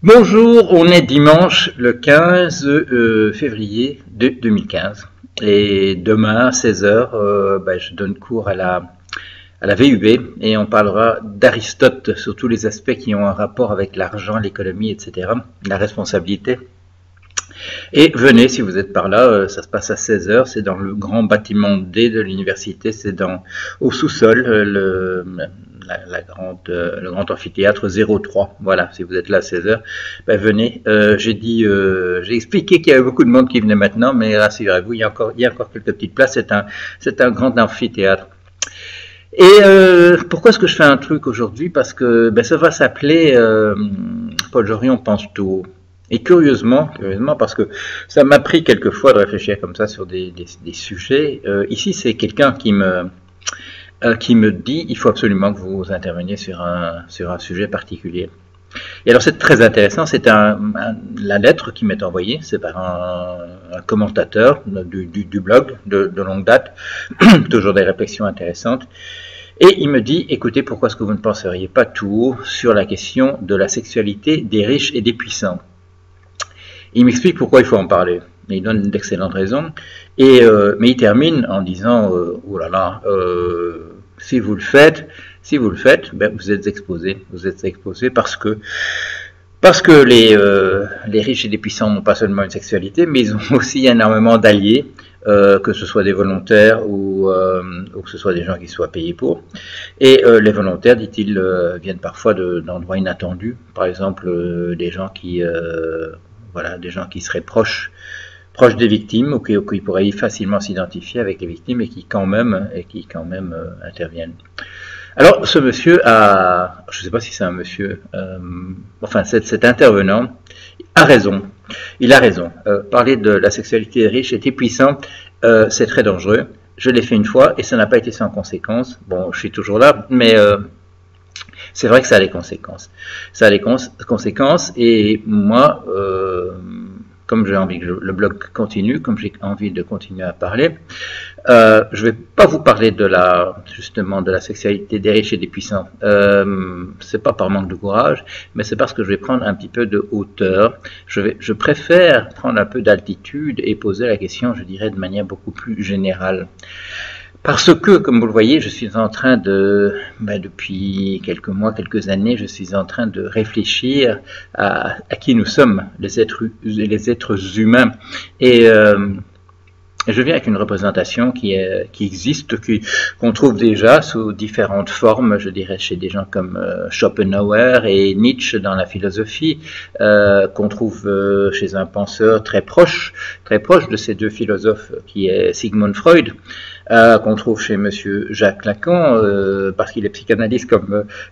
Bonjour, on est dimanche le 15 février 2015 et demain à 16 heures, je donne cours à la VUB et on parlera d'Aristote sur tous les aspects qui ont un rapport avec l'argent, l'économie, etc., la responsabilité. Et venez si vous êtes par là, ça se passe à 16 heures, c'est dans le grand bâtiment D de l'université, c'est au sous-sol, le grand amphithéâtre 03. Voilà, si vous êtes là à 16 heures, venez. J'ai expliqué qu'il y avait beaucoup de monde qui venait maintenant, mais rassurez-vous, il y a encore quelques petites places. C'est un grand amphithéâtre. Et pourquoi est-ce que je fais un truc aujourd'hui? Parce que ça va s'appeler Paul Jorion pense tout. Et curieusement, parce que ça m'a pris quelques fois de réfléchir comme ça sur des sujets. Ici, c'est quelqu'un qui me dit il faut absolument que vous interveniez sur un sujet particulier. Et alors c'est très intéressant, c'est la lettre qui m'est envoyée, c'est par un commentateur du blog de longue date, toujours des réflexions intéressantes. Et il me dit, écoutez, pourquoi est-ce que vous ne penseriez pas tout haut sur la question de la sexualité des riches et des puissants? Il m'explique pourquoi il faut en parler. Il donne d'excellentes raisons. Mais il termine en disant, oh là là, si vous le faites, vous êtes exposé. Vous êtes exposé parce que les riches et les puissants n'ont pas seulement une sexualité, mais ils ont aussi énormément d'alliés, que ce soit des volontaires ou que ce soit des gens qui soient payés pour. Et les volontaires, dit-il, viennent parfois d'endroits inattendus. Par exemple, des gens qui seraient proches des victimes ou qui pourraient facilement s'identifier avec les victimes et qui quand même interviennent. Alors ce monsieur je ne sais pas si c'est un monsieur, cet intervenant a raison. Il a raison. Parler de la sexualité riche et des puissants, c'est très dangereux. Je l'ai fait une fois et ça n'a pas été sans conséquences. Bon, je suis toujours là, mais c'est vrai que ça a des conséquences. Ça a des conséquences et moi, comme j'ai envie que le blog continue, comme j'ai envie de continuer à parler, je ne vais pas vous parler justement de la sexualité des riches et des puissants. C'est pas par manque de courage, mais c'est parce que je vais prendre un petit peu de hauteur. Je préfère prendre un peu d'altitude et poser la question, je dirais, de manière beaucoup plus générale. Parce que, comme vous le voyez, je suis en train depuis quelques mois, quelques années, je suis en train de réfléchir à qui nous sommes, les êtres humains. Et je viens avec une représentation qui existe, qu'on trouve déjà sous différentes formes, je dirais, chez des gens comme Schopenhauer et Nietzsche dans la philosophie, qu'on trouve chez un penseur très proche de ces deux philosophes, qui est Sigmund Freud, qu'on trouve chez Monsieur Jacques Lacan, parce qu'il est psychanalyste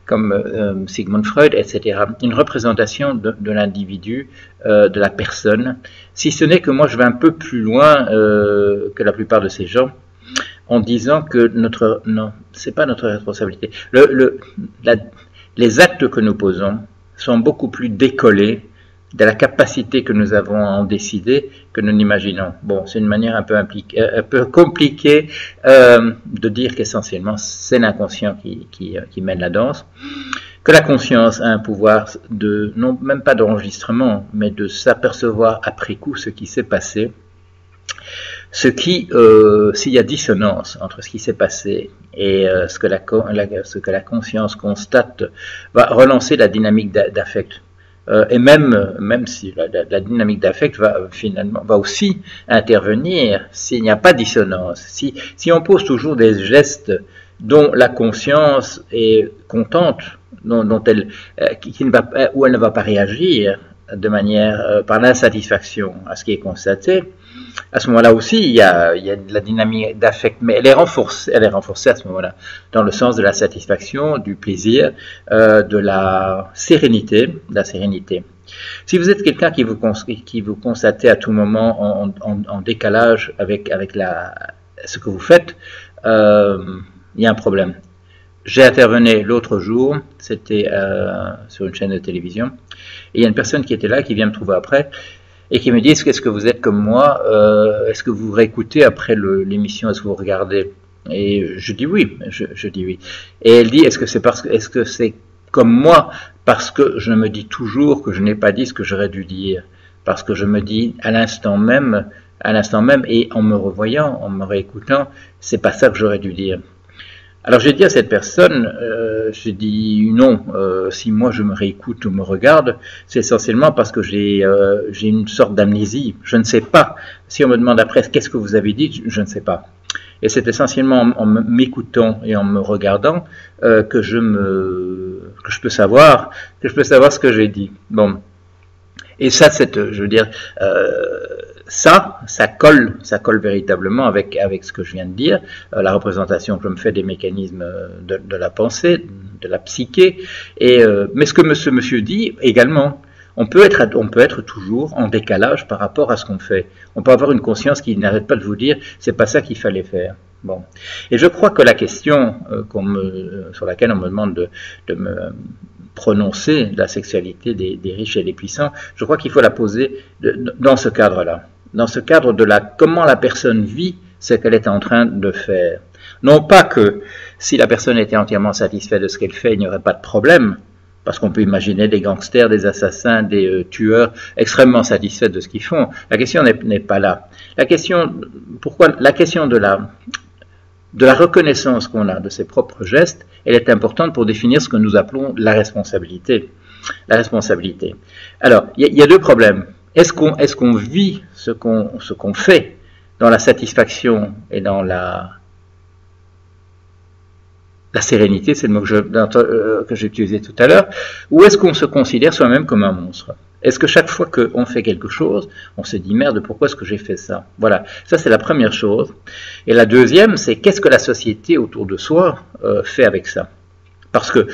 comme Sigmund Freud, etc. Une représentation de l'individu, de la personne, si ce n'est que moi je vais un peu plus loin que la plupart de ces gens, en disant que c'est pas notre responsabilité. Les actes que nous posons sont beaucoup plus décollés de la capacité que nous avons à en décider que nous n'imaginons. Bon, c'est une manière un peu compliquée de dire qu'essentiellement c'est l'inconscient qui mène la danse, que la conscience a un pouvoir non même pas d'enregistrement, mais de s'apercevoir après coup ce qui s'est passé, s'il y a dissonance entre ce qui s'est passé et ce que la conscience constate, va relancer la dynamique d'affect. Et même si la dynamique d'affect va aussi intervenir s'il n'y a pas de dissonance, si on pose toujours des gestes dont la conscience est contente, où elle ne va pas réagir de manière par l'insatisfaction à ce qui est constaté, à ce moment-là aussi il y a de la dynamique d'affect, mais elle est renforcée à ce moment-là, dans le sens de la satisfaction, du plaisir, de la sérénité, Si vous êtes quelqu'un qui vous constatez à tout moment en décalage avec ce que vous faites, il y a un problème. J'ai intervenu l'autre jour, c'était sur une chaîne de télévision, et il y a une personne qui était là, qui vient me trouver après, et qui me dit, est-ce que vous êtes comme moi, est-ce que vous réécoutez après l'émission, est-ce que vous regardez? Et je dis oui, je dis oui. Et elle dit, est-ce que c'est comme moi, parce que je me dis toujours que je n'ai pas dit ce que j'aurais dû dire, parce que je me dis à l'instant même, et en me revoyant, en me réécoutant, c'est pas ça que j'aurais dû dire. Alors j'ai dit à cette personne, j'ai dit non, si moi je me réécoute ou me regarde, c'est essentiellement parce que j'ai une sorte d'amnésie, je ne sais pas. Si on me demande après qu'est-ce que vous avez dit, je ne sais pas. Et c'est essentiellement en m'écoutant et en me regardant que je peux savoir ce que j'ai dit. Bon. Et ça, je veux dire, ça colle véritablement avec ce que je viens de dire, la représentation que je me fais des mécanismes de la pensée, de la psyché. Mais ce que ce monsieur dit également, on peut être toujours en décalage par rapport à ce qu'on fait. On peut avoir une conscience qui n'arrête pas de vous dire, c'est pas ça qu'il fallait faire. Bon. Et je crois que la question sur laquelle on me demande de me prononcer de la sexualité des riches et des puissants, je crois qu'il faut la poser dans ce cadre-là. Dans ce cadre de comment la personne vit ce qu'elle est en train de faire. Non pas que si la personne était entièrement satisfaite de ce qu'elle fait, il n'y aurait pas de problème, parce qu'on peut imaginer des gangsters, des assassins, des tueurs extrêmement satisfaits de ce qu'ils font. La question n'est pas là. La question de la reconnaissance qu'on a de ses propres gestes, elle est importante pour définir ce que nous appelons la responsabilité. La responsabilité. Alors, il y a deux problèmes. Est-ce qu'on vit ce qu'on fait dans la satisfaction et dans la sérénité, c'est le mot que j'ai utilisé tout à l'heure, ou est-ce qu'on se considère soi-même comme un monstre? Est-ce que chaque fois qu'on fait quelque chose, on se dit merde, pourquoi est-ce que j'ai fait ça? Voilà, ça c'est la première chose. Et la deuxième, c'est qu'est-ce que la société autour de soi fait avec ça? Parce que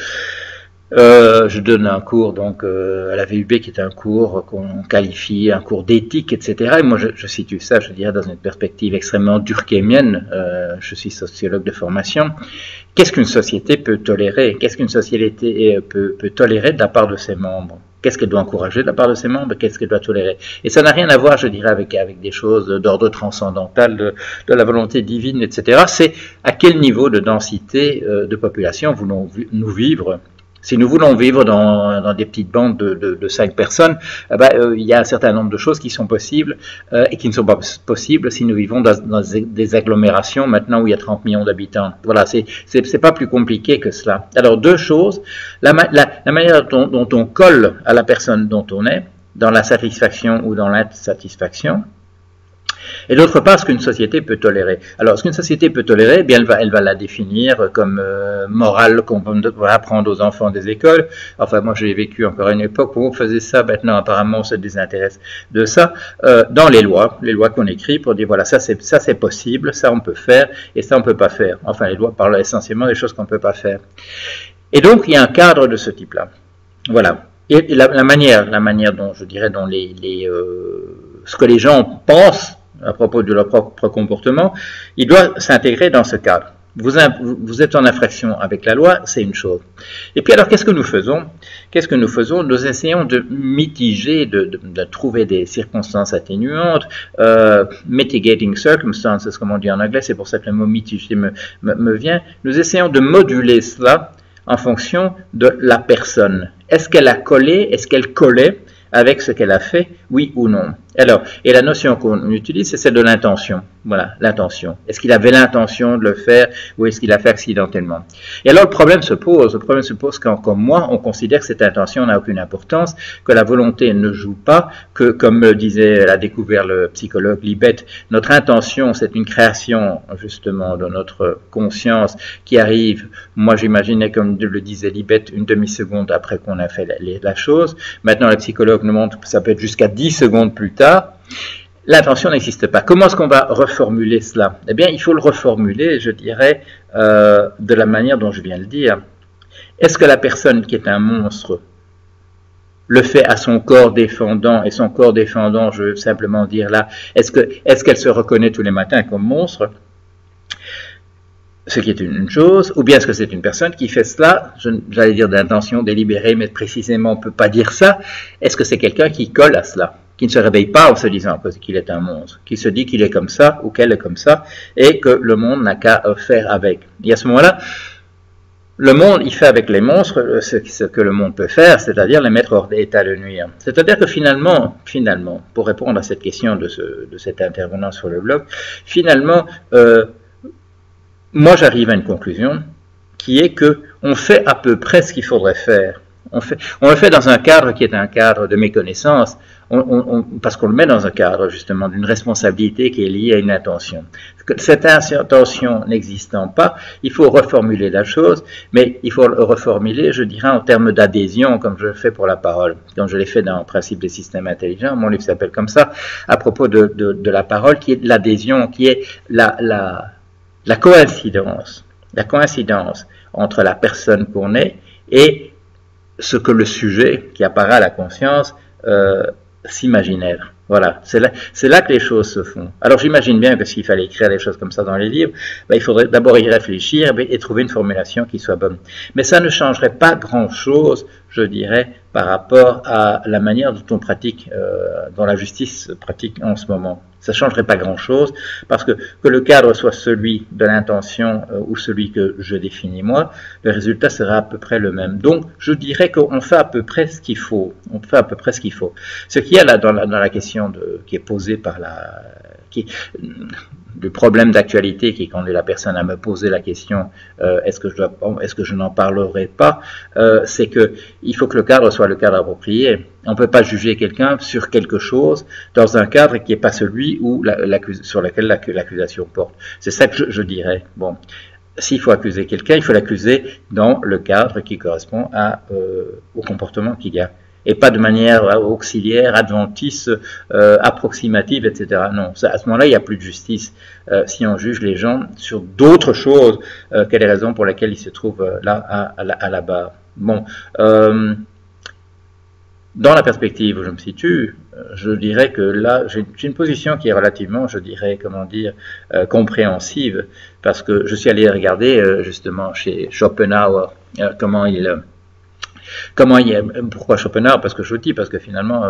je donne un cours donc à la VUB qui est un cours qu'on qualifie un cours d'éthique, etc. Et moi je situe ça, je dirais, dans une perspective extrêmement durkheimienne. Je suis sociologue de formation. Qu'est-ce qu'une société peut tolérer? Qu'est-ce qu'une société peut tolérer de la part de ses membres? Qu'est-ce qu'elle doit encourager de la part de ses membres? Qu'est-ce qu'elle doit tolérer? Et ça n'a rien à voir, je dirais, avec des choses d'ordre transcendantal, de la volonté divine, etc. C'est à quel niveau de densité de population voulons-nous vivre? Si nous voulons vivre dans des petites bandes de 5 personnes, il y a un certain nombre de choses qui sont possibles et qui ne sont pas possibles si nous vivons dans des agglomérations maintenant où il y a 30 millions d'habitants. Voilà, c'est pas plus compliqué que cela. Alors deux choses, la manière dont on colle à la personne dont on est, dans la satisfaction ou dans l'insatisfaction, et d'autre part, ce qu'une société peut tolérer. Alors, ce qu'une société peut tolérer, eh bien, elle va la définir comme morale qu'on va apprendre aux enfants des écoles. Enfin, moi, j'ai vécu encore une époque où on faisait ça. Maintenant, apparemment, on se désintéresse de ça. Dans les lois qu'on écrit pour dire, voilà, ça c'est possible, ça on peut faire, et ça on peut pas faire. Enfin, les lois parlent essentiellement des choses qu'on peut pas faire. Et donc, il y a un cadre de ce type-là. Voilà. Et la manière dont, je dirais, dont ce que les gens pensent à propos de leur propre comportement, il doit s'intégrer dans ce cadre. Vous êtes en infraction avec la loi, c'est une chose. Et puis alors, qu'est-ce que nous faisons? Nous essayons de mitiger, de trouver des circonstances atténuantes, mitigating circumstances, comme on dit en anglais, c'est pour ça que le mot mitiger me vient. Nous essayons de moduler cela en fonction de la personne. Est-ce qu'elle a collé, est-ce qu'elle collait avec ce qu'elle a fait, oui ou non? Alors, et la notion qu'on utilise, c'est celle de l'intention. Voilà, l'intention. Est-ce qu'il avait l'intention de le faire ou est-ce qu'il l'a fait accidentellement? Et alors, le problème se pose quand, comme moi, on considère que cette intention n'a aucune importance, que la volonté ne joue pas, que, comme le disait, l'a découvert le psychologue Libet, notre intention, c'est une création, justement, de notre conscience qui arrive, moi j'imaginais, comme le disait Libet, une demi-seconde après qu'on a fait la chose. Maintenant, les psychologues nous montrent que ça peut être jusqu'à 10 secondes plus tard. L'intention n'existe pas. Comment est-ce qu'on va reformuler cela? Eh bien, il faut le reformuler, je dirais, de la manière dont je viens de le dire. Est-ce que la personne qui est un monstre le fait à son corps défendant, et son corps défendant, je veux simplement dire là, est-ce qu'elle se reconnaît tous les matins comme monstre? Ce qui est une chose, ou bien est-ce que c'est une personne qui fait cela, j'allais dire d'intention délibérée, mais précisément on ne peut pas dire ça, est-ce que c'est quelqu'un qui colle à cela, qui ne se réveille pas en se disant qu'il est un monstre, qui se dit qu'il est comme ça, ou qu'elle est comme ça, et que le monde n'a qu'à faire avec. Et à ce moment-là, le monde, il fait avec les monstres ce que le monde peut faire, c'est-à-dire les mettre hors d'état de nuire. C'est-à-dire que finalement, pour répondre à cette question de cet intervenant sur le blog, finalement, moi j'arrive à une conclusion qui est que on fait à peu près ce qu'il faudrait faire. On le fait dans un cadre qui est un cadre de méconnaissance, parce qu'on le met dans un cadre justement d'une responsabilité qui est liée à une intention. Cette intention n'existant pas, il faut reformuler la chose, mais il faut le reformuler, je dirais, en termes d'adhésion, comme je le fais pour la parole, comme je l'ai fait dans le principe des systèmes intelligents. Mon livre s'appelle comme ça, à propos de la parole, qui est de l'adhésion, qui est la coïncidence entre la personne qu'on est et ce que le sujet qui apparaît à la conscience s'imaginait. Voilà, c'est là que les choses se font. Alors j'imagine bien que s'il fallait écrire des choses comme ça dans les livres, il faudrait d'abord y réfléchir et trouver une formulation qui soit bonne. Mais ça ne changerait pas grand-chose, je dirais, par rapport à la manière dont on pratique, dont la justice pratique en ce moment. Ça ne changerait pas grand-chose, parce que le cadre soit celui de l'intention ou celui que je définis moi, le résultat sera à peu près le même. Donc, je dirais qu'on fait à peu près ce qu'il faut. On fait à peu près ce qu'il faut. Ce qu'il y a là dans la question qui est posée par le problème d'actualité qui conduit la personne à me poser la question est-ce que je n'en parlerai pas, c'est que il faut que le cadre soit le cadre approprié. On ne peut pas juger quelqu'un sur quelque chose dans un cadre qui n'est pas celui sur lequel l'accusation porte. C'est ça que je dirais. Bon, s'il faut accuser quelqu'un, il faut l'accuser dans le cadre qui correspond au comportement qu'il y a. Et pas de manière auxiliaire, adventice, approximative, etc. Non, à ce moment-là, il n'y a plus de justice si on juge les gens sur d'autres choses que les raisons pour lesquelles ils se trouvent là à la barre. Bon, dans la perspective où je me situe, je dirais que là, j'ai une position qui est relativement, je dirais, compréhensive, parce que je suis allé regarder justement chez Schopenhauer pourquoi Schopenhauer? Parce que finalement,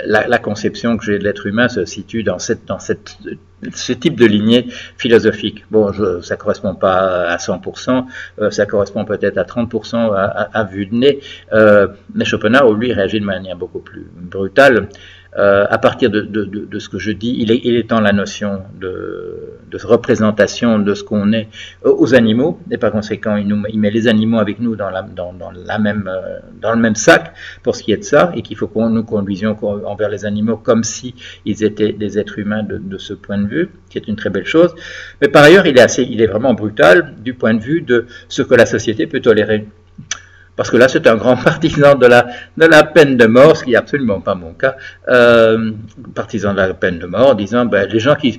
la conception que j'ai de l'être humain se situe dans ce type de lignée philosophique. Bon, ça correspond pas à 100%, ça correspond peut-être à 30% à vue de nez, mais Schopenhauer, lui, réagit de manière beaucoup plus brutale. À partir de ce que je dis, il étend la notion de représentation de ce qu'on est aux animaux, et par conséquent, il met les animaux avec nous dans le même sac pour ce qui est de ça, et qu'il faut que nous conduisions envers les animaux comme si ils étaient des êtres humains de ce point de vue, qui est une très belle chose. Mais par ailleurs, il est vraiment brutal du point de vue de ce que la société peut tolérer. Parce que là, c'est un grand partisan de la peine de mort, ce qui n'est absolument pas mon cas, partisan de la peine de mort, disant les gens qui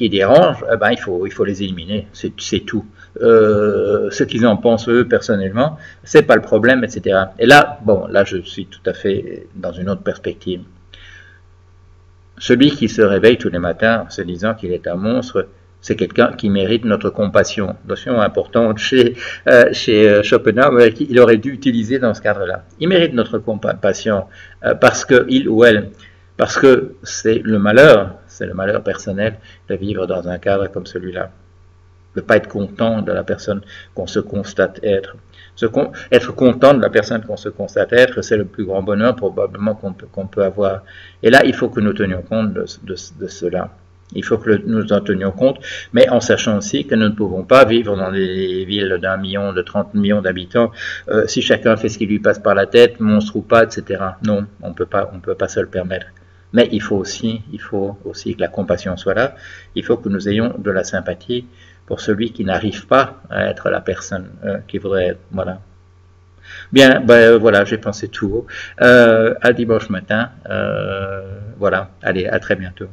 dérangent, il faut les éliminer, c'est tout. Ce qu'ils en pensent eux personnellement, c'est pas le problème, etc. Et là, je suis tout à fait dans une autre perspective. Celui qui se réveille tous les matins en se disant qu'il est un monstre, c'est quelqu'un qui mérite notre compassion. Notion importante chez Schopenhauer, qu'il aurait dû utiliser dans ce cadre-là. Il mérite notre compassion parce que c'est le malheur personnel de vivre dans un cadre comme celui-là. De ne pas être content de la personne qu'on se constate être. Être content de la personne qu'on se constate être, c'est le plus grand bonheur probablement qu'on peut avoir. Et là, il faut que nous tenions compte de cela. Il faut que nous en tenions compte, mais en sachant aussi que nous ne pouvons pas vivre dans des villes d'1 million, de 30 millions d'habitants, si chacun fait ce qui lui passe par la tête, monstre ou pas, etc. Non, on peut pas se le permettre. Mais il faut aussi que la compassion soit là. Il faut que nous ayons de la sympathie pour celui qui n'arrive pas à être la personne qui voudrait être. Voilà. Bien, voilà, j'ai pensé tout haut. À dimanche matin. Voilà, allez, à très bientôt.